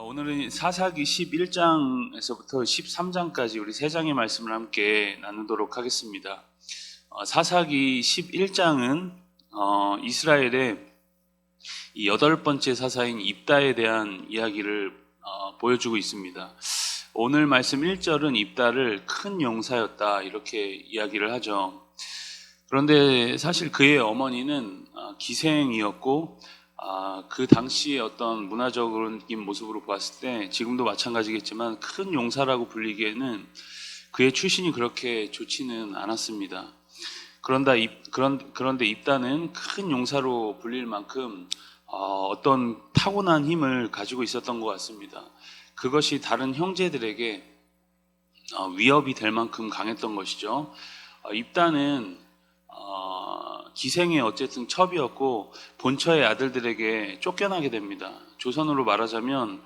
오늘은 사사기 11장에서부터 13장까지 우리 세 장의 말씀을 함께 나누도록 하겠습니다. 사사기 11장은 이스라엘의 이 여덟 번째 사사인 입다에 대한 이야기를 보여주고 있습니다. 오늘 말씀 1절은 입다를 큰 용사였다 이렇게 이야기를 하죠. 그런데 사실 그의 어머니는 기생이었고 그 당시의 어떤 문화적인 모습으로 보았을 때 지금도 마찬가지겠지만 큰 용사라고 불리기에는 그의 출신이 그렇게 좋지는 않았습니다. 그런데 입다는 큰 용사로 불릴 만큼 어떤 타고난 힘을 가지고 있었던 것 같습니다. 그것이 다른 형제들에게 위협이 될 만큼 강했던 것이죠. 입다는 기생의 어쨌든 첩이었고 본처의 아들들에게 쫓겨나게 됩니다. 조선으로 말하자면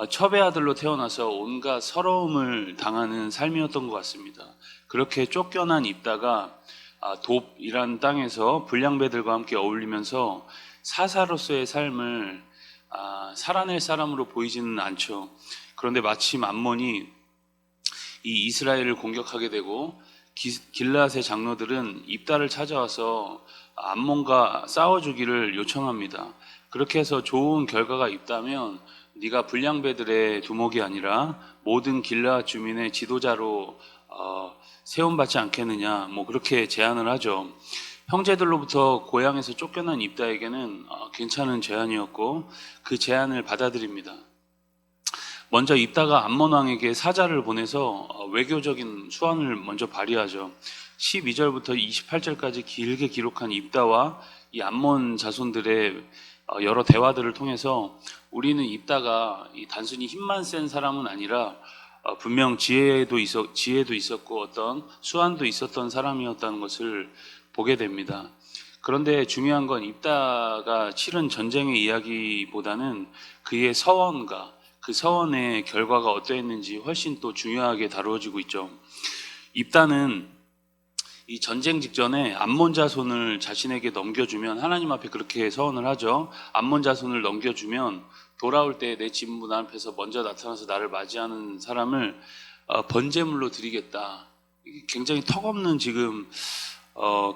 첩의 아들로 태어나서 온갖 서러움을 당하는 삶이었던 것 같습니다. 그렇게 쫓겨난 입다가 돕이란 땅에서 불량배들과 함께 어울리면서 사사로서의 삶을 살아낼 사람으로 보이지는 않죠. 그런데 마침 암몬이 이 이스라엘을 공격하게 되고 길앗의 장로들은 입다를 찾아와서 암몬과 싸워주기를 요청합니다. 그렇게 해서 좋은 결과가 있다면 네가 불량배들의 두목이 아니라 모든 길앗 주민의 지도자로 세움받지 않겠느냐, 그렇게 제안을 하죠. 형제들로부터 고향에서 쫓겨난 입다에게는 괜찮은 제안이었고 그 제안을 받아들입니다. 먼저 입다가 암몬 왕에게 사자를 보내서 외교적인 수완을 먼저 발휘하죠. 12절부터 28절까지 길게 기록한 입다와 이 암몬 자손들의 여러 대화들을 통해서 우리는 입다가 단순히 힘만 센 사람은 아니라 분명 지혜도 있었고 어떤 수완도 있었던 사람이었다는 것을 보게 됩니다. 그런데 중요한 건 입다가 치른 전쟁의 이야기보다는 그의 서원과 그 서원의 결과가 어떠했는지 훨씬 또 중요하게 다루어지고 있죠. 입다는 이 전쟁 직전에 암몬 자손을 자신에게 넘겨주면, 하나님 앞에 그렇게 서원을 하죠. 암몬 자손을 넘겨주면 돌아올 때 내 집 문 앞에서 먼저 나타나서 나를 맞이하는 사람을 번제물로 드리겠다. 굉장히 턱없는 지금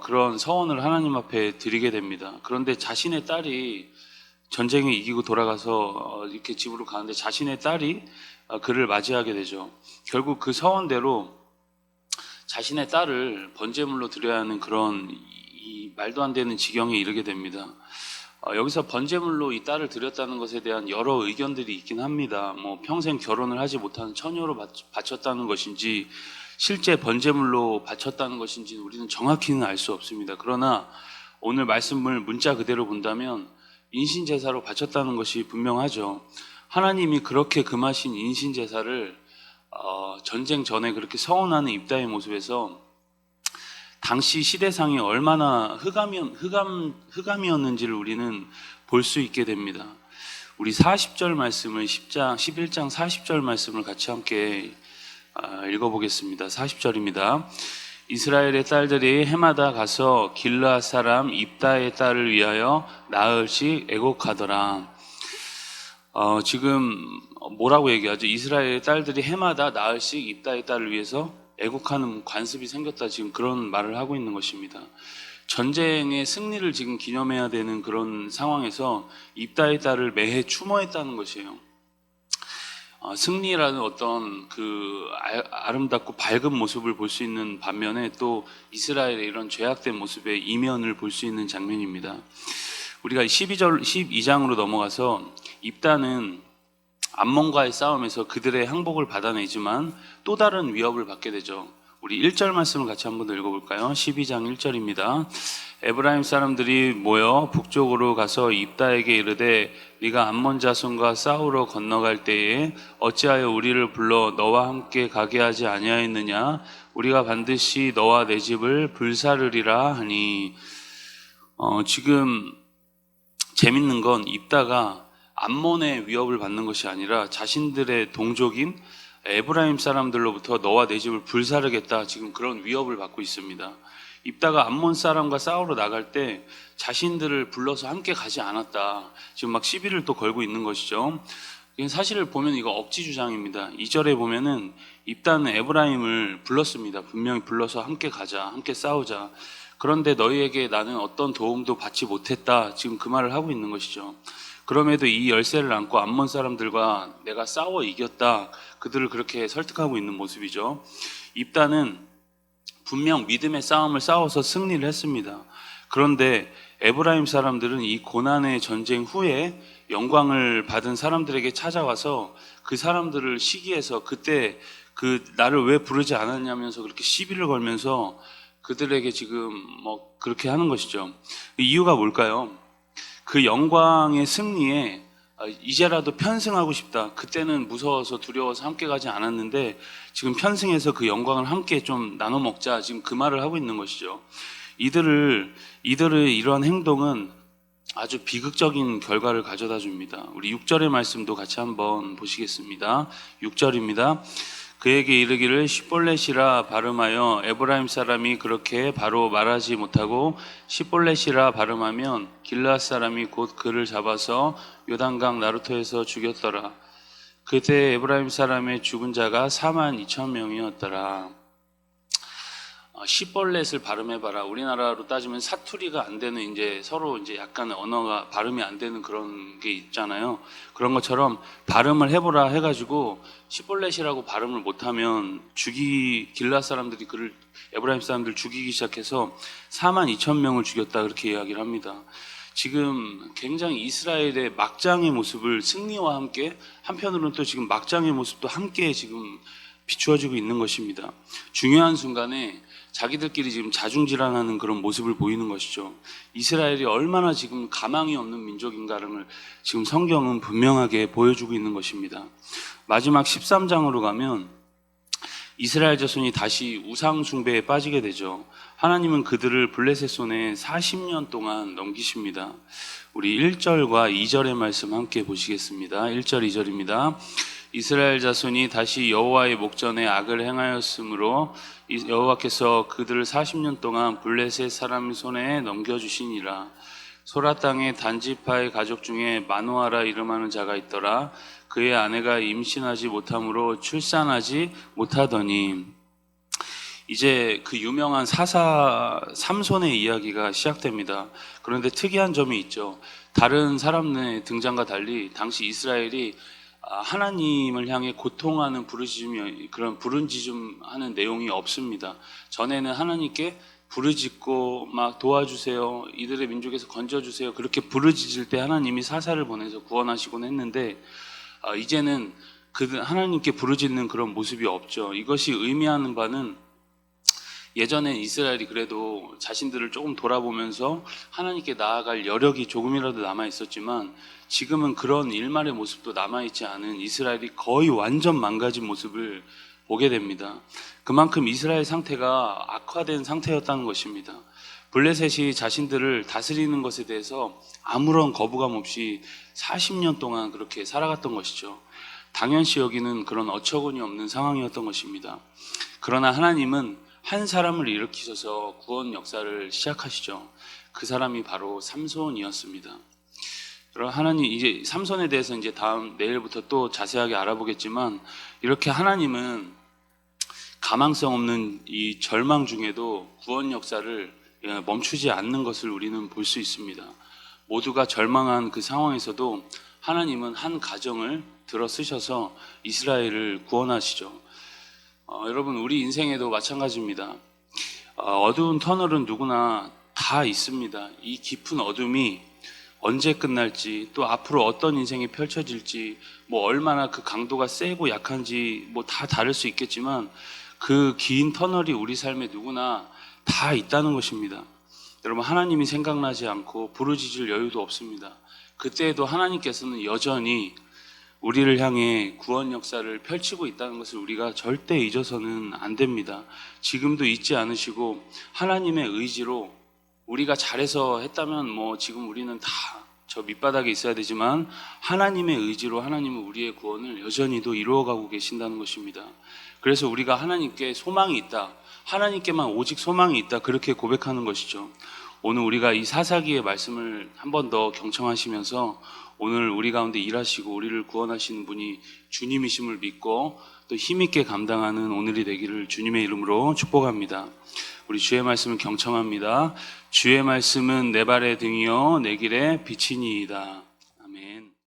그런 서원을 하나님 앞에 드리게 됩니다. 그런데 자신의 딸이 전쟁에 이기고 돌아가서 이렇게 집으로 가는데 자신의 딸이 그를 맞이하게 되죠. 결국 그 서원대로 자신의 딸을 번제물로 드려야 하는 그런 이 말도 안 되는 지경에 이르게 됩니다. 여기서 번제물로 이 딸을 드렸다는 것에 대한 여러 의견들이 있긴 합니다. 평생 결혼을 하지 못한 처녀로 바쳤다는 것인지 실제 번제물로 바쳤다는 것인지는 우리는 정확히는 알 수 없습니다. 그러나 오늘 말씀을 문자 그대로 본다면 인신제사로 바쳤다는 것이 분명하죠. 하나님이 그렇게 금하신 인신제사를 전쟁 전에 그렇게 서원하는 입다의 모습에서 당시 시대상이 얼마나 흑암이었는지를 우리는 볼 수 있게 됩니다. 우리 40절 말씀을 11장 40절 말씀을 같이 함께 읽어보겠습니다. 40절입니다. 이스라엘의 딸들이 해마다 가서 길르앗 사람 입다의 딸을 위하여 나흘씩 애곡하더라. 지금 뭐라고 얘기하죠? 이스라엘의 딸들이 해마다 나흘씩 입다의 딸을 위해서 애곡하는 관습이 생겼다, 지금 그런 말을 하고 있는 것입니다. 전쟁의 승리를 지금 기념해야 되는 그런 상황에서 입다의 딸을 매해 추모했다는 것이에요. 승리라는 어떤 그 아름답고 밝은 모습을 볼 수 있는 반면에 또 이스라엘의 이런 죄악된 모습의 이면을 볼 수 있는 장면입니다. 우리가 12장으로 넘어가서 입다는 암몬과의 싸움에서 그들의 항복을 받아내지만 또 다른 위협을 받게 되죠. 우리 1절 말씀을 같이 한번 읽어볼까요? 12장 1절입니다. 에브라임 사람들이 모여 북쪽으로 가서 입다에게 이르되 네가 암몬 자손과 싸우러 건너갈 때에 어찌하여 우리를 불러 너와 함께 가게 하지 아니하였느냐? 우리가 반드시 너와 내 집을 불사르리라 하니. 지금 재밌는 건 입다가 암몬의 위협을 받는 것이 아니라 자신들의 동족인 에브라임 사람들로부터 너와 내 집을 불사르겠다, 지금 그런 위협을 받고 있습니다. 입다가 암몬 사람과 싸우러 나갈 때 자신들을 불러서 함께 가지 않았다, 지금 막 시비를 또 걸고 있는 것이죠. 이건 사실을 보면 이거 억지 주장입니다. 2절에 보면은 입단은 에브라임을 불렀습니다. 분명히 불러서 함께 가자, 함께 싸우자. 그런데 너희에게 나는 어떤 도움도 받지 못했다. 지금 그 말을 하고 있는 것이죠. 그럼에도 이 열쇠를 안고 암몬 사람들과 내가 싸워 이겼다. 그들을 그렇게 설득하고 있는 모습이죠. 입단은 분명 믿음의 싸움을 싸워서 승리를 했습니다. 그런데 에브라임 사람들은 이 고난의 전쟁 후에 영광을 받은 사람들에게 찾아와서 그 사람들을 시기해서 그때 그 나를 왜 부르지 않았냐면서 그렇게 시비를 걸면서 그들에게 지금 뭐 그렇게 하는 것이죠. 이유가 뭘까요? 그 영광의 승리에 이제라도 편승하고 싶다. 그때는 무서워서 두려워서 함께 가지 않았는데 지금 편승해서 그 영광을 함께 좀 나눠 먹자. 지금 그 말을 하고 있는 것이죠. 이들의 이러한 행동은 아주 비극적인 결과를 가져다 줍니다. 우리 6절의 말씀도 같이 한번 보시겠습니다. 6절입니다. 그에게 이르기를 시볼렛이라 발음하여 에브라임 사람이 그렇게 바로 말하지 못하고 시볼렛이라 발음하면 길르앗 사람이 곧 그를 잡아서 요단강 나루토에서 죽였더라. 그때 에브라임 사람의 죽은 자가 42,000명이었더라. 시벌렛을 발음해봐라. 우리나라로 따지면 사투리가 안 되는 이제 서로 이제 약간 언어가 발음이 안 되는 그런 게 있잖아요. 그런 것처럼 발음을 해보라 해가지고 시벌렛이라고 발음을 못하면 길라 사람들이 그를 에브라임 사람들 죽이기 시작해서 42,000명을 죽였다 그렇게 이야기를 합니다. 지금 굉장히 이스라엘의 막장의 모습을 승리와 함께 한편으로는 또 지금 막장의 모습도 함께 지금 비추어지고 있는 것입니다. 중요한 순간에 자기들끼리 지금 자중질환하는 그런 모습을 보이는 것이죠. 이스라엘이 얼마나 지금 가망이 없는 민족인가를 지금 성경은 분명하게 보여주고 있는 것입니다. 마지막 13장으로 가면 이스라엘 자손이 다시 우상 숭배에 빠지게 되죠. 하나님은 그들을 블레셋 손에 40년 동안 넘기십니다. 우리 1절과 2절의 말씀 함께 보시겠습니다. 1절 2절입니다. 이스라엘 자손이 다시 여호와의 목전에 악을 행하였으므로 여호와께서 그들을 40년 동안 블레셋 사람 손에 넘겨주시니라. 소라 땅의 단지파의 가족 중에 마노아라 이름하는 자가 있더라. 그의 아내가 임신하지 못함으로 출산하지 못하더니 이제 그 유명한 사사 삼손의 이야기가 시작됩니다. 그런데 특이한 점이 있죠. 다른 사람의 등장과 달리 당시 이스라엘이 하나님을 향해 고통하는 그런 부르짖음하는 내용이 없습니다. 전에는 하나님께 부르짖고 막 도와주세요, 이들의 민족에서 건져주세요, 그렇게 부르짖을 때 하나님이 사사를 보내서 구원하시곤 했는데 이제는 하나님께 부르짖는 그런 모습이 없죠. 이것이 의미하는 바는 예전엔 이스라엘이 그래도 자신들을 조금 돌아보면서 하나님께 나아갈 여력이 조금이라도 남아 있었지만 지금은 그런 일말의 모습도 남아있지 않은 이스라엘이 거의 완전 망가진 모습을 보게 됩니다. 그만큼 이스라엘 상태가 악화된 상태였다는 것입니다. 블레셋이 자신들을 다스리는 것에 대해서 아무런 거부감 없이 40년 동안 그렇게 살아갔던 것이죠. 당연시 여기는 그런 어처구니 없는 상황이었던 것입니다. 그러나 하나님은 한 사람을 일으키셔서 구원 역사를 시작하시죠. 그 사람이 바로 삼손이었습니다. 그럼 하나님 이제 삼손에 대해서 이제 내일부터 또 자세하게 알아보겠지만 이렇게 하나님은 가망성 없는 이 절망 중에도 구원 역사를 멈추지 않는 것을 우리는 볼 수 있습니다. 모두가 절망한 그 상황에서도 하나님은 한 가정을 들어 쓰셔서 이스라엘을 구원하시죠. 여러분 우리 인생에도 마찬가지입니다. 어두운 터널은 누구나 다 있습니다. 이 깊은 어둠이 언제 끝날지 또 앞으로 어떤 인생이 펼쳐질지 뭐 얼마나 그 강도가 세고 약한지 뭐 다 다를 수 있겠지만 그 긴 터널이 우리 삶에 누구나 다 있다는 것입니다. 여러분 하나님이 생각나지 않고 부르짖을 여유도 없습니다. 그때에도 하나님께서는 여전히 우리를 향해 구원 역사를 펼치고 있다는 것을 우리가 절대 잊어서는 안 됩니다. 지금도 잊지 않으시고 하나님의 의지로 우리가 잘해서 했다면 뭐 지금 우리는 다 저 밑바닥에 있어야 되지만 하나님의 의지로 하나님은 우리의 구원을 여전히도 이루어가고 계신다는 것입니다. 그래서 우리가 하나님께 소망이 있다, 하나님께만 오직 소망이 있다 그렇게 고백하는 것이죠. 오늘 우리가 이 사사기의 말씀을 한 번 더 경청하시면서 오늘 우리 가운데 일하시고 우리를 구원하시는 분이 주님이심을 믿고 또 힘있게 감당하는 오늘이 되기를 주님의 이름으로 축복합니다. 우리 주의 말씀을 경청합니다. 주의 말씀은 내 발의 등이요 내 길의 빛이니이다.